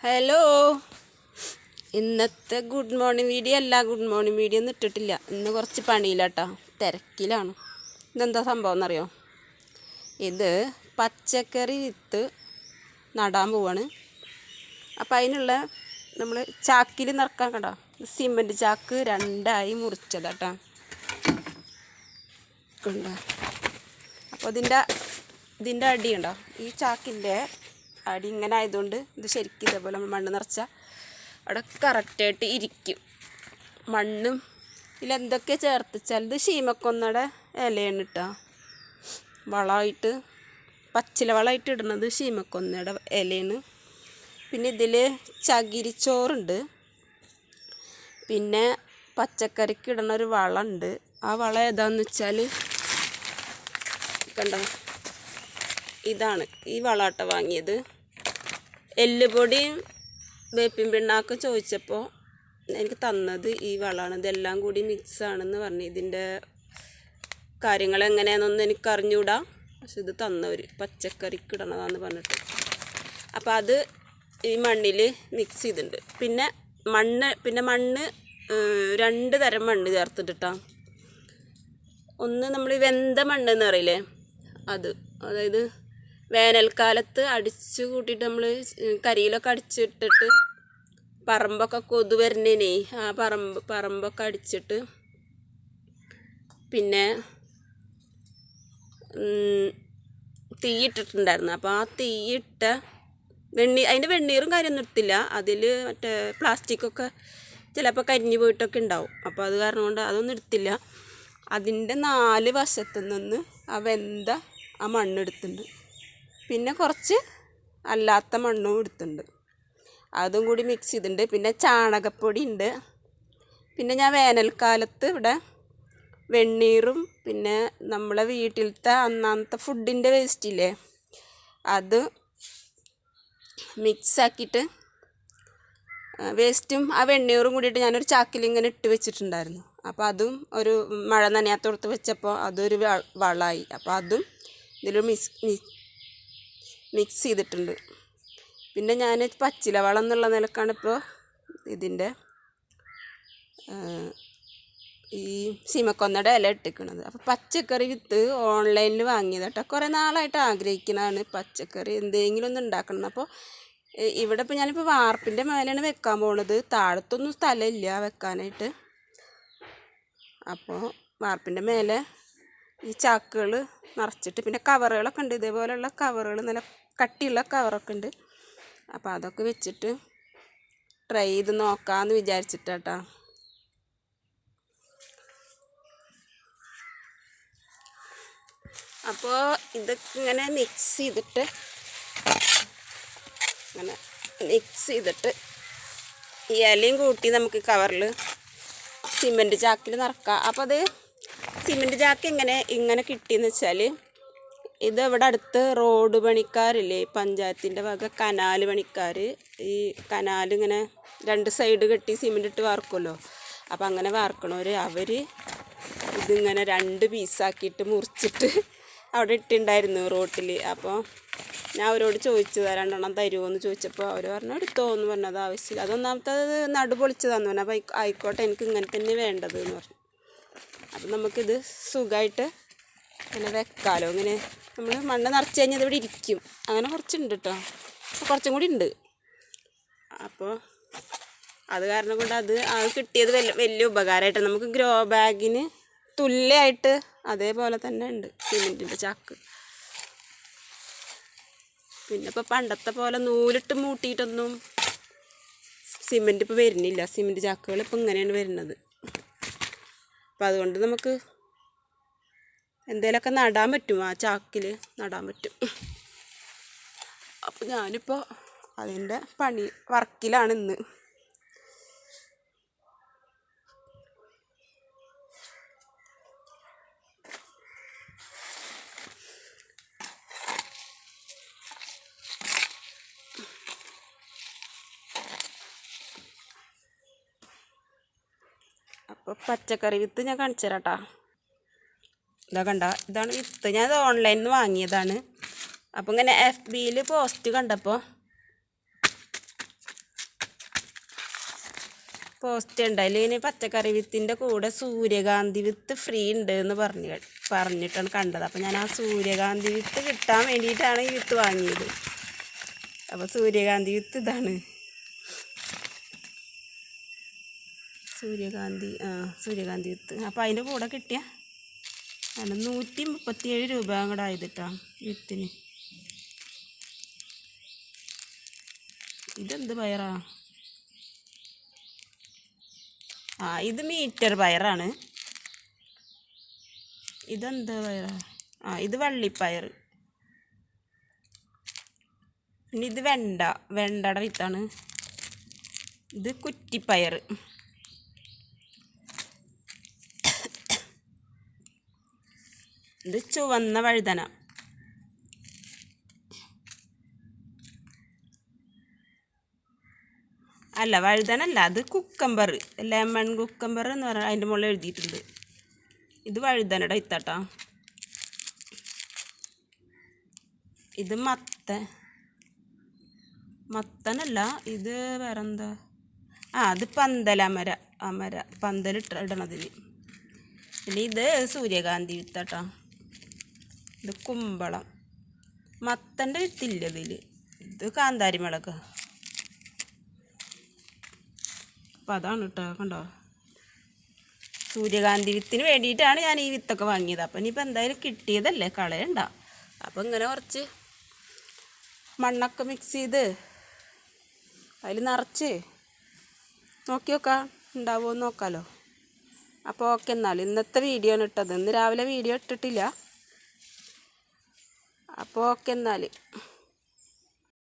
Hello, ഇന്നത്തെ good morning video അല്ല. Good morning video ഒന്നും ഇട്ടിട്ടില്ല. ഇന്ന് കുറച്ച് പണിയില്ലാട്ടോ, തിരക്കിലാണ്. ഇതെന്താ സംഭവം എന്നറിയോ? ഇത് പച്ചക്കറി വിത്ത് നടാൻ പോവാണ്. അപ്പം അതിനുള്ള നമ്മൾ ചാക്കിൽ നിറക്കാൻ കണ്ടോ, സിമെൻറ്റ് ചാക്ക് രണ്ടായി മുറിച്ചതാട്ടോ കണ്ടോ. അപ്പോൾ ഇതിൻ്റെ അടി ഉണ്ടോ, ഈ ചാക്കിൻ്റെ അടി ഇങ്ങനെ ആയതുകൊണ്ട് ഇത് ശരിക്കും ഇതേപോലെ നമ്മൾ മണ്ണ് നിറച്ചാൽ അവിടെ കറക്റ്റായിട്ട് ഇരിക്കും. മണ്ണും ഇതിലെന്തൊക്കെ ചേർത്തിച്ചാൽ ഇത് ശീമക്കൊന്നയുടെ ഇലയാണ് ഇട്ടാ വളമായിട്ട്, പച്ചില വളമായിട്ട് ഇടുന്നത് ശീമക്കൊന്നയുടെ ഇലയാണ്. പിന്നെ ഇതിൽ ചകിരിച്ചോറുണ്ട്, പിന്നെ പച്ചക്കറിക്ക് ഇടുന്ന ഒരു വളമുണ്ട്. ആ വളം ഏതാണെന്ന് വെച്ചാൽ കണ്ടോ, ഇതാണ്. ഈ വളാട്ട വാങ്ങിയത്. എല്ലുപൊടിയും വേപ്പിൻ പിണ്ണാക്ക് ചോദിച്ചപ്പോൾ എനിക്ക് തന്നത് ഈ വളമാണ്. ഇതെല്ലാം കൂടി മിക്സാണെന്ന് പറഞ്ഞു. ഇതിൻ്റെ കാര്യങ്ങൾ എങ്ങനെയാണെന്നൊന്നും എനിക്ക് അറിഞ്ഞൂടാ, പക്ഷെ ഇത് തന്നവർ പച്ചക്കറിക്ക് ഇടണതാന്ന് പറഞ്ഞിട്ട്. അപ്പോൾ അത് ഈ മണ്ണിൽ മിക്സ് ചെയ്തിട്ടുണ്ട്. പിന്നെ മണ്ണ് 2 തരം മണ്ണ് ചേർത്തിട്ടാ. ഒന്ന് നമ്മൾ വെന്ത മണ്ണെന്ന് പറയില്ലേ, അതായത് വേനൽക്കാലത്ത് അടിച്ചു കൂട്ടിയിട്ട് നമ്മൾ കരിയിലൊക്കെ അടിച്ചിട്ടിട്ട് പറമ്പൊക്കെ കൊതു വരുന്നേനെ, ആ പറമ്പൊക്കെ അടിച്ചിട്ട് പിന്നെ തീയിട്ടിട്ടുണ്ടായിരുന്നു. അപ്പോൾ ആ തീയിട്ട അതിൻ്റെ വെണ്ണീറും കാര്യമൊന്നും ഇട്ടില്ല. അതിൽ മറ്റേ പ്ലാസ്റ്റിക്കൊക്കെ ചിലപ്പോൾ കരിഞ്ഞു പോയിട്ടൊക്കെ ഉണ്ടാവും. അപ്പോൾ അത് കാരണം കൊണ്ട് അതൊന്നും എടുത്തില്ല. അതിൻ്റെ 4 വശത്തു നിന്ന് ആ വെന്ത ആ മണ്ണെടുത്തിട്ടുണ്ട്. പിന്നെ കുറച്ച് അല്ലാത്ത മണ്ണും എടുത്തിട്ടുണ്ട്, അതും കൂടി മിക്സ് ചെയ്തിട്ടുണ്ട്. പിന്നെ ചാണകപ്പൊടി ഉണ്ട്. പിന്നെ ഞാൻ വേനൽക്കാലത്ത് ഇവിടെ വെണ്ണീറും പിന്നെ നമ്മളെ വീട്ടിലത്തെ അന്നത്തെ ഫുഡിൻ്റെ വേസ്റ്റില്ലേ, അത് മിക്സാക്കിയിട്ട് വേസ്റ്റും ആ വെണ്ണീറും കൂടിയിട്ട് ഞാനൊരു ചാക്കിൽ ഇങ്ങനെ ഇട്ട് വെച്ചിട്ടുണ്ടായിരുന്നു. അപ്പോൾ അതും ഒരു മഴ നനയാത്തോടത്ത് വെച്ചപ്പോൾ അതൊരു വളമായി. അപ്പോൾ അതും ഇതിൽ മിക്സ് ചെയ്തിട്ടുണ്ട്. പിന്നെ ഞാൻ പച്ചില വളം എന്നുള്ള നിലക്കാണ് ഇപ്പോൾ ഇതിൻ്റെ ഈ ശീമക്കൊന്നയുടെ ഇല ഇട്ടിരിക്കുന്നത്. അപ്പോൾ പച്ചക്കറി വിത്ത് ഓൺലൈനിൽ വാങ്ങിയതാട്ടോ. കുറേ നാളായിട്ട് ആഗ്രഹിക്കുന്നതാണ് പച്ചക്കറി എന്തെങ്കിലും ഒന്ന് ഉണ്ടാക്കണം. അപ്പോൾ ഇവിടെ ഇപ്പോൾ ഞാനിപ്പോൾ വാർപ്പിൻ്റെ മേലെയാണ് വെക്കാൻ പോണത്. താഴത്തൊന്നും സ്ഥലമില്ല വെക്കാനായിട്ട്. അപ്പോൾ വാർപ്പിൻ്റെ മേലെ ഈ ചാക്കുകൾ നിറച്ചിട്ട്, പിന്നെ കവറുകളൊക്കെ ഉണ്ട്, ഇതേപോലെയുള്ള കവറുകൾ, നല്ല കട്ടിയുള്ള കവറൊക്കെ ഉണ്ട്. അപ്പോൾ അതൊക്കെ വെച്ചിട്ട് ട്രൈ ചെയ്ത് നോക്കാമെന്ന് വിചാരിച്ചിട്ടാ. അപ്പോൾ ഇതൊക്കെ ഇങ്ങനെ മിക്സ് ചെയ്തിട്ട് ഈ ഇലയും കൂട്ടി നമുക്ക് കവറിൽ സിമെൻറ്റ് ചാക്കിൽ നിറക്കാം. അപ്പോൾ അത് സിമെൻറ്റ് ചാക്ക് ഇങ്ങനെ കിട്ടിയെന്ന് വെച്ചാൽ, ഇത് ഇവിടെ അടുത്ത് റോഡ് പണിക്കാരില്ലേ, പഞ്ചായത്തിൻ്റെ വക കനാൽ പണിക്കാർ, ഈ കനാലിങ്ങനെ 2 സൈഡ് കെട്ടി സിമെൻറ്റ് ഇട്ട് വാർക്കുമല്ലോ. അപ്പം അങ്ങനെ വാർക്കണവർ അവർ ഇതിങ്ങനെ 2 പീസാക്കിയിട്ട് മുറിച്ചിട്ട് അവിടെ ഇട്ടുണ്ടായിരുന്നു റോട്ടിൽ. അപ്പോൾ ഞാൻ അവരോട് ചോദിച്ചതാണ് 2 എണ്ണം തരുമോ എന്ന് ചോദിച്ചപ്പോൾ അവർ പറഞ്ഞു എടുത്തോ എന്ന് പറഞ്ഞത് ആവശ്യമില്ല. അതൊന്നാമത്തത് നടുപൊളിച്ചതാന്ന് പറഞ്ഞു. അപ്പോൾ ആയിക്കോട്ടെ, എനിക്ക് ഇങ്ങനെ തന്നെ വേണ്ടത് എന്ന് പറഞ്ഞു. അപ്പം നമുക്കിത് സുഖമായിട്ട് ഇങ്ങനെ വെക്കാമല്ലോ. ഇങ്ങനെ നമ്മൾ മണ്ണ് നിറച്ച് കഴിഞ്ഞാൽ ഇതിവിടെ ഇരിക്കും. അങ്ങനെ കുറച്ചുണ്ട് കേട്ടോ, കുറച്ചും കൂടി ഉണ്ട്. അപ്പോൾ അത് കാരണം കൊണ്ട് അത് കിട്ടിയത് വലിയ ഉപകാരമായിട്ട്. നമുക്ക് ഗ്രോ ബാഗിന് തുല്യമായിട്ട് അതേപോലെ തന്നെ ഉണ്ട് സിമെൻറ്റിൻ്റെ ചാക്ക്. പിന്നെ ഇപ്പോൾ പണ്ടത്തെ പോലെ നൂലിട്ട് മൂട്ടിയിട്ടൊന്നും സിമെൻറ്റ് ഇപ്പോൾ വരുന്നില്ല. സിമെൻറ്റ് ചാക്കുകൾ ഇപ്പോൾ ഇങ്ങനെയാണ് വരുന്നത്. അപ്പം അതുകൊണ്ട് നമുക്ക് എന്തേലൊക്കെ നടാൻ പറ്റും, ആ ചാക്കിൽ നടാൻ പറ്റും. അപ്പോൾ ഞാനിപ്പോൾ അതിൻ്റെ വർക്കിലാണ് ഇന്ന്. അപ്പോൾ പച്ചക്കറി വിത്ത് ഞാൻ കാണിച്ചു തരാം കേട്ടോ. ഇതാ കണ്ട, ഇതാണ് വിത്ത്. ഞാനത് ഓൺലൈനിൽ നിന്ന് വാങ്ങിയതാണ്. അപ്പോൾ ഇങ്ങനെ FBയിൽ പോസ്റ്റ് കണ്ടപ്പോൾ പോസ്റ്റ് ഉണ്ടായില്ല ഇനി പച്ചക്കറി വിത്തിൻ്റെ കൂടെ സൂര്യകാന്തി വിത്ത് ഫ്രീ ഉണ്ട് എന്ന് പറഞ്ഞിട്ടാണ് കണ്ടത്. അപ്പോൾ ഞാൻ ആ സൂര്യകാന്തി വിത്ത് കിട്ടാൻ വേണ്ടിയിട്ടാണ് ഈ വിത്ത് വാങ്ങിയത്. അപ്പോൾ സൂര്യകാന്തി വിത്ത് ഇതാണ്. സൂര്യകാന്തി വിത്ത്. അപ്പോൾ അതിൻ്റെ കൂടെ കിട്ടിയ 137 രൂപ അങ്ങോട്ട് ആയതിട്ടാ വിത്തിന്. ഇതെന്ത് പയറാ? ഇത് മീറ്റർ പയറാണ്. ഇതെന്ത് പയറാ? ഇത് വള്ളിപ്പയർ. പിന്നെ ഇത് വെണ്ടയുടെ വിത്താണ്. ഇത് കുറ്റിപ്പയർ. ഇത് ചുവന്ന വഴുതന. അല്ല വഴുതനല്ല, അത് കുക്കമ്പർ, ലെമൺ കുക്കമ്പർ എന്ന് പറഞ്ഞാൽ അതിൻ്റെ മുകളിൽ എഴുതിയിട്ടുണ്ട്. ഇത് വഴുതനയുടെ വിത്താട്ടാ. ഇത് മത്തനല്ല, ഇത് വേറെന്താ? അത് പന്തലിടണതിന്. പിന്നെ ഇത് സൂര്യകാന്തി വിത്താട്ടാ. ഇത് കുമ്പളം. മത്തൻ്റെ വിത്തില്ല ഇതിൽ. ഇത് കാന്താരി മുളക്. അപ്പം അതാണ് കേട്ടോ, കണ്ടോ? സൂര്യകാന്തി വിത്തിന് വേണ്ടിയിട്ടാണ് ഞാൻ ഈ വിത്തൊക്കെ വാങ്ങിയത്. അപ്പം ഇനിയിപ്പോൾ എന്തായാലും കിട്ടിയതല്ലേ, കളയണ്ട. അപ്പം ഇങ്ങനെ കുറച്ച് മണ്ണൊക്കെ മിക്സ് ചെയ്ത് അതിൽ നിറച്ച് നോക്കി നോക്കാം, ഉണ്ടാവുമോ എന്ന് നോക്കാമല്ലോ. അപ്പോൾ ഓക്കെ, എന്നാൽ ഇന്നത്തെ വീഡിയോ ആണ് ഇട്ടത്. ഇന്ന് രാവിലെ വീഡിയോ ഇട്ടിട്ടില്ല. അപ്പോൾ ഓക്കെ എന്നാൽ.